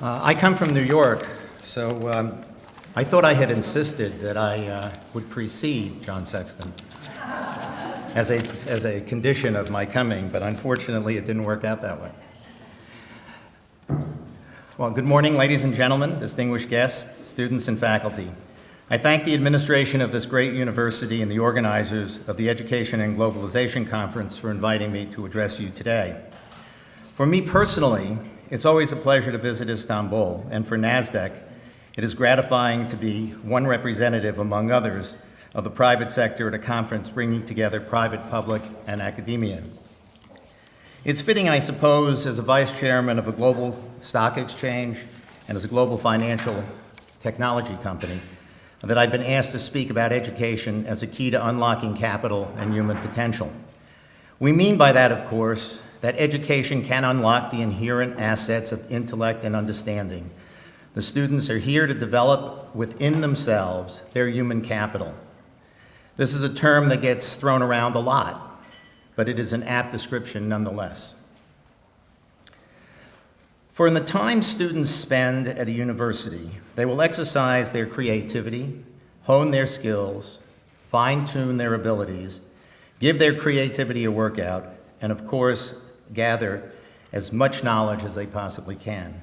I come from New York, so I thought I had insisted that I would precede John Sexton as a condition of my coming, but unfortunately it didn't work out that way. Well, good morning, ladies and gentlemen, distinguished guests, students, and faculty. I thank the administration of this great university and the organizers of the Education and Globalization Conference for inviting me to address you today. For me personally, it's always a pleasure to visit Istanbul, and for NASDAQ, it is gratifying to be one representative among others of the private sector at a conference bringing together private, public, and academia. It's fitting, I suppose, as a vice chairman of a global stock exchange and as a global financial technology company, that I've been asked to speak about education as a key to unlocking capital and human potential. We mean by that, of course, that education can unlock the inherent assets of intellect and understanding. The students are here to develop within themselves their human capital. This is a term that gets thrown around a lot, but it is an apt description nonetheless. For in the time students spend at a university, they will exercise their creativity, hone their skills, fine-tune their abilities, give their creativity a workout, and of course, gather as much knowledge as they possibly can.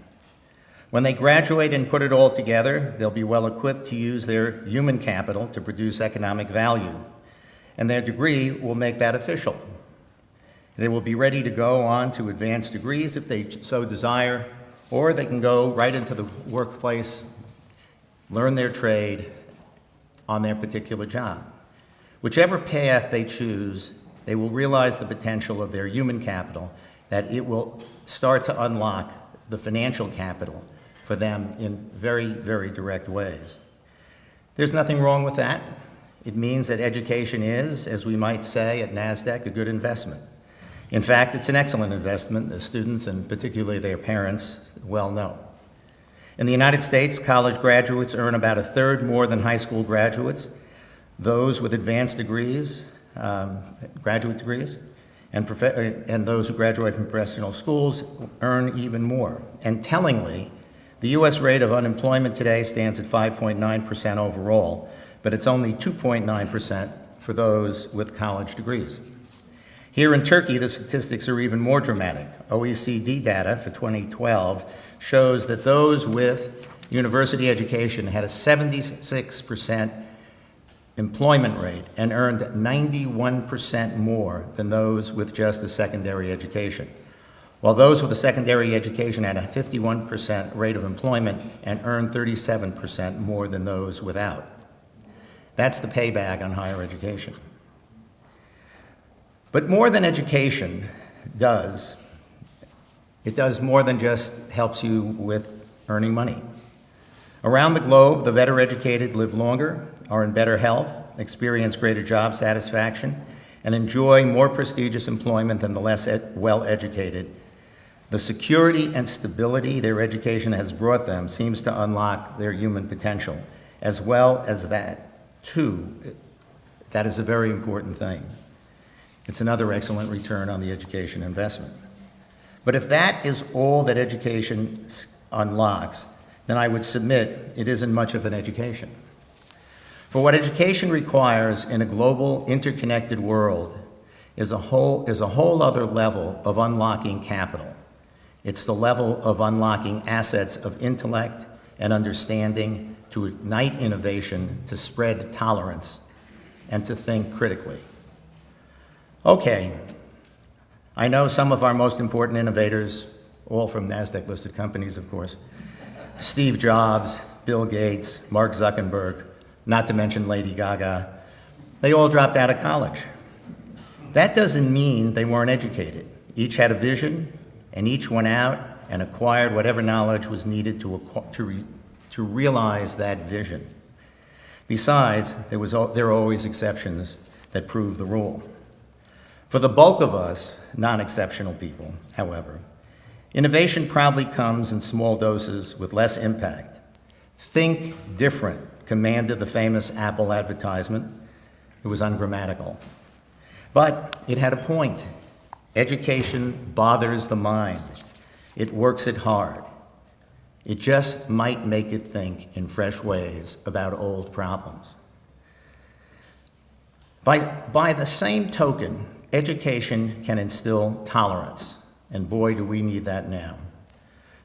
When they graduate and put it all together, they'll be well equipped to use their human capital to produce economic value, and their degree will make that official. They will be ready to go on to advanced degrees if they so desire, or they can go right into the workplace, learn their trade on their particular job. Whichever path they choose, they will realize the potential of their human capital, that it will start to unlock the financial capital for them in very, very direct ways. There's nothing wrong with that. It means that education is, as we might say at NASDAQ, a good investment. In fact, it's an excellent investment, as students and particularly their parents well know. In the United States, college graduates earn about a third more than high school graduates. Those with advanced degrees, graduate degrees, and those who graduate from professional schools earn even more. And tellingly, the U.S. rate of unemployment today stands at 5.9% overall, but it's only 2.9% for those with college degrees. Here in Turkey, the statistics are even more dramatic. OECD data for 2012 shows that those with university education had a 76% employment rate and earned 91% more than those with just a secondary education, while those with a secondary education had a 51% rate of employment and earned 37% more than those without. That's the payback on higher education. But more than education does, it does more than just helps you with earning money. Around the globe, the better educated live longer, are in better health, experience greater job satisfaction, and enjoy more prestigious employment than the less well-educated. The security and stability their education has brought them seems to unlock their human potential, as well as that, too. That is a very important thing. It's another excellent return on the education investment. But if that is all that education unlocks, then I would submit it isn't much of an education. For what education requires in a global, interconnected world is a whole other level of unlocking capital. It's the level of unlocking assets of intellect and understanding to ignite innovation, to spread tolerance, and to think critically. Okay, I know some of our most important innovators, all from NASDAQ-listed companies, of course, Steve Jobs, Bill Gates, Mark Zuckerberg, not to mention Lady Gaga, they all dropped out of college. That doesn't mean they weren't educated. Each had a vision, and each went out and acquired whatever knowledge was needed to realize that vision. Besides, there are always exceptions that prove the rule. For the bulk of us, non-exceptional people, however, innovation probably comes in small doses with less impact. Think different commanded the famous Apple advertisement. It was ungrammatical. But it had a point. Education bothers the mind. It works it hard. It just might make it think in fresh ways about old problems. By the same token, education can instill tolerance, and boy, do we need that now.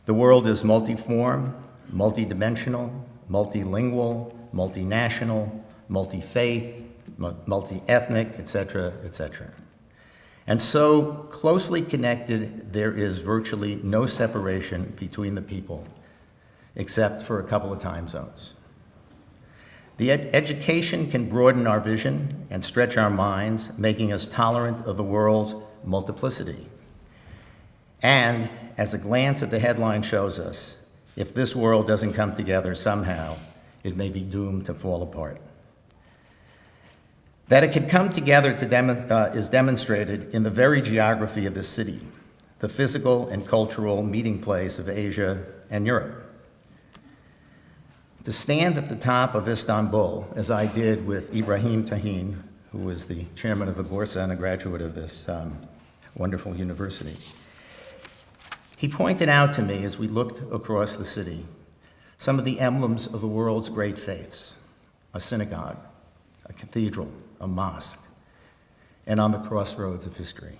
The world is multiform, multidimensional, multilingual, multinational, multi-faith, multi-ethnic, etc., etc. And so closely connected, there is virtually no separation between the people, except for a couple of time zones. The education can broaden our vision and stretch our minds, making us tolerant of the world's multiplicity. And as a glance at the headline shows us, if this world doesn't come together somehow, it may be doomed to fall apart. That it can come together is demonstrated in the very geography of this city, the physical and cultural meeting place of Asia and Europe. To stand at the top of Istanbul, as I did with Ibrahim Tahin, who was the chairman of the Borsa and a graduate of this wonderful university, he pointed out to me as we looked across the city some of the emblems of the world's great faiths: a synagogue, a cathedral, a mosque, and on the crossroads of history.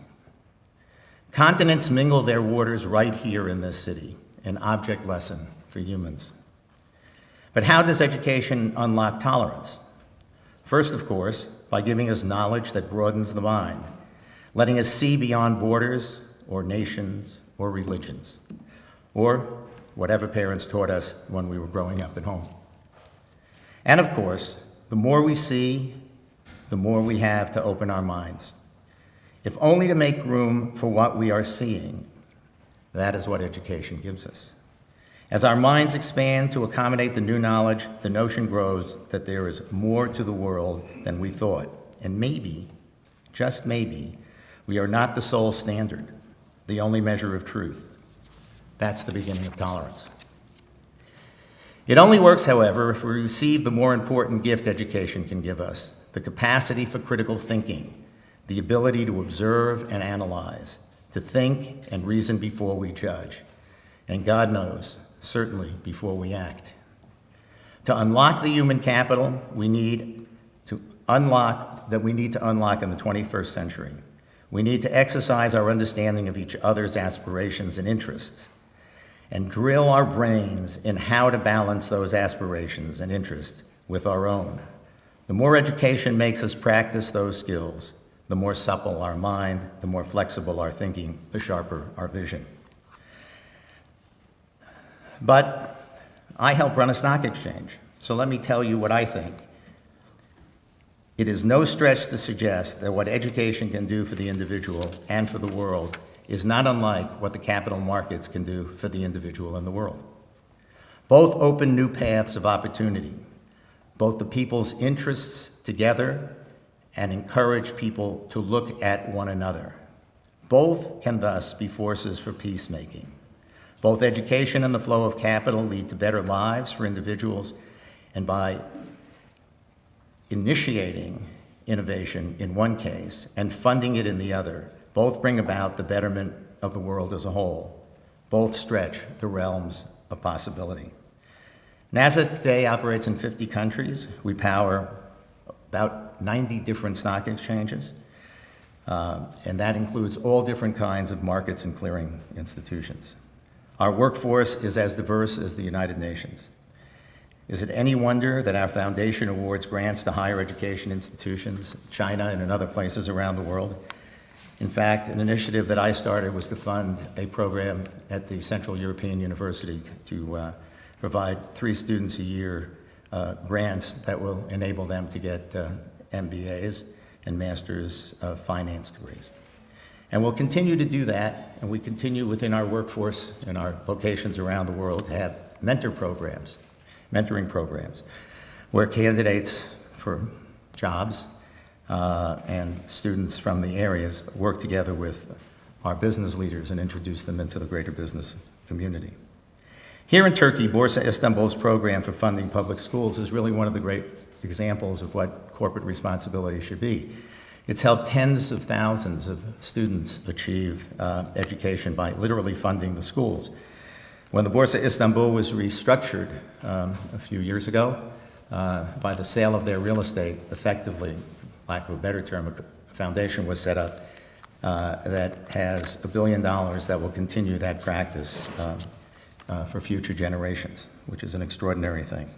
Continents mingle their waters right here in this city, an object lesson for humans. But how does education unlock tolerance? First, of course, by giving us knowledge that broadens the mind, letting us see beyond borders or nations or religions, or whatever parents taught us when we were growing up at home. And of course, the more we see, the more we have to open our minds, if only to make room for what we are seeing. That is what education gives us. As our minds expand to accommodate the new knowledge, the notion grows that there is more to the world than we thought. And maybe, just maybe, we are not the sole standard, the only measure of truth. That's the beginning of tolerance. It only works, however, if we receive the more important gift education can give us: the capacity for critical thinking, the ability to observe and analyze, to think and reason before we judge, and God knows, certainly before we act. To unlock the human capital we need to unlock in the 21st century, we need to exercise our understanding of each other's aspirations and interests, and drill our brains in how to balance those aspirations and interests with our own. The more education makes us practice those skills, the more supple our mind, the more flexible our thinking, the sharper our vision. But I help run a stock exchange, so let me tell you what I think. It is no stretch to suggest that what education can do for the individual and for the world is not unlike what the capital markets can do for the individual and the world. Both open new paths of opportunity, both the people's interests together and encourage people to look at one another. Both can thus be forces for peacemaking. Both education and the flow of capital lead to better lives for individuals, and by initiating innovation in one case and funding it in the other, both bring about the betterment of the world as a whole. Both stretch the realms of possibility. NASDAQ today operates in 50 countries. We power about 90 different stock exchanges, and that includes all different kinds of markets and clearing institutions. Our workforce is as diverse as the United Nations. Is it any wonder that our foundation awards grants to higher education institutions, China and in other places around the world? In fact, an initiative that I started was to fund a program at the Central European University to provide 3 students a year grants that will enable them to get MBAs and Master's of Finance degrees. And we'll continue to do that, and we continue within our workforce and our locations around the world to have mentoring programs, where candidates for jobs and students from the areas work together with our business leaders and introduce them into the greater business community. Here in Turkey, Borsa Istanbul's program for funding public schools is really one of the great examples of what corporate responsibility should be. It's helped tens of thousands of students achieve education by literally funding the schools. When the Borsa Istanbul was restructured a few years ago by the sale of their real estate, effectively, for lack of a better term, a foundation was set up that has $1 billion that will continue that practice for future generations, which is an extraordinary thing.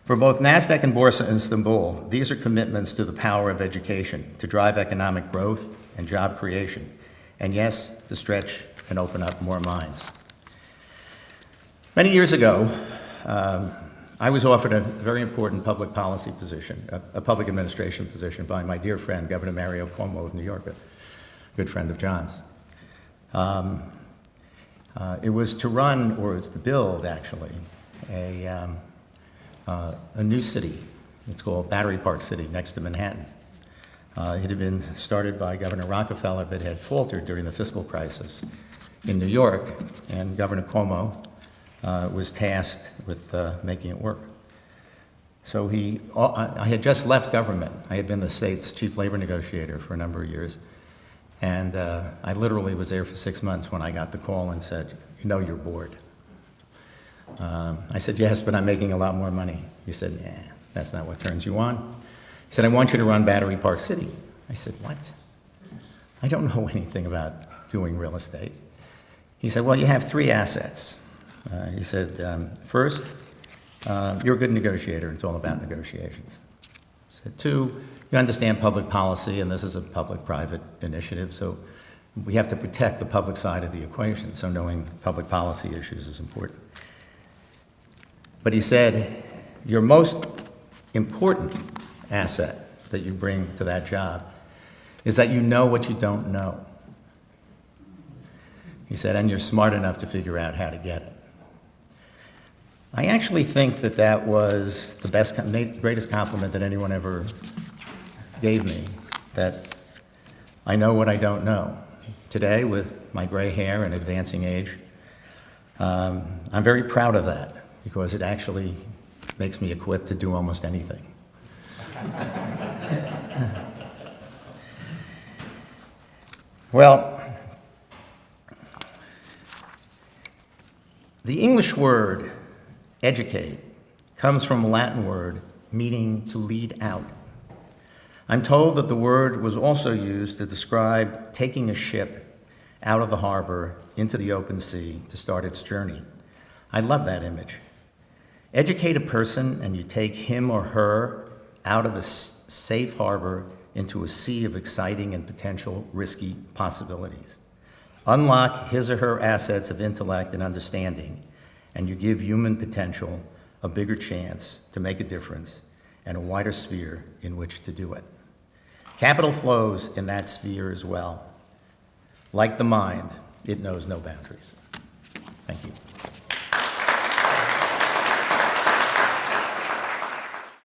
For both NASDAQ and Borsa Istanbul, these are commitments to the power of education to drive economic growth and job creation, and yes, to stretch and open up more minds. Many years ago, I was offered a very important public policy position, a public administration position by my dear friend, Governor Mario Cuomo of New York, a good friend of John's. It was to run, or it was to build, actually, a new city. It's called Battery Park City, next to Manhattan. It had been started by Governor Rockefeller, but had faltered during the fiscal crisis in New York, and Governor Cuomo was tasked with making it work. So I had just left government. I had been the state's chief labor negotiator for a number of years, and I literally was there for 6 months when I got the call and said, "You know, you're bored." I said, "Yes, but I'm making a lot more money." He said, "Yeah, that's not what turns you on." He said, "I want you to run Battery Park City." I said, "What? I don't know anything about doing real estate." He said, "Well, you have 3 assets." He said, "First, you're a good negotiator. It's all about negotiations." He said, 2, you understand public policy, and this is a public-private initiative, so we have to protect the public side of the equation, so knowing public policy issues is important. But he said, your most important asset that you bring to that job is that you know what you don't know. He said, and you're smart enough to figure out how to get it. I actually think that that was the greatest compliment that anyone ever gave me, that I know what I don't know. Today, with my gray hair and advancing age, I'm very proud of that because it actually makes me equipped to do almost anything. Well, the English word educate comes from a Latin word meaning to lead out. I'm told that the word was also used to describe taking a ship out of the harbor into the open sea to start its journey. I love that image. Educate a person and you take him or her out of a safe harbor into a sea of exciting and potential risky possibilities. Unlock his or her assets of intellect and understanding, and you give human potential a bigger chance to make a difference and a wider sphere in which to do it. Capital flows in that sphere as well. Like the mind, it knows no boundaries. Thank you.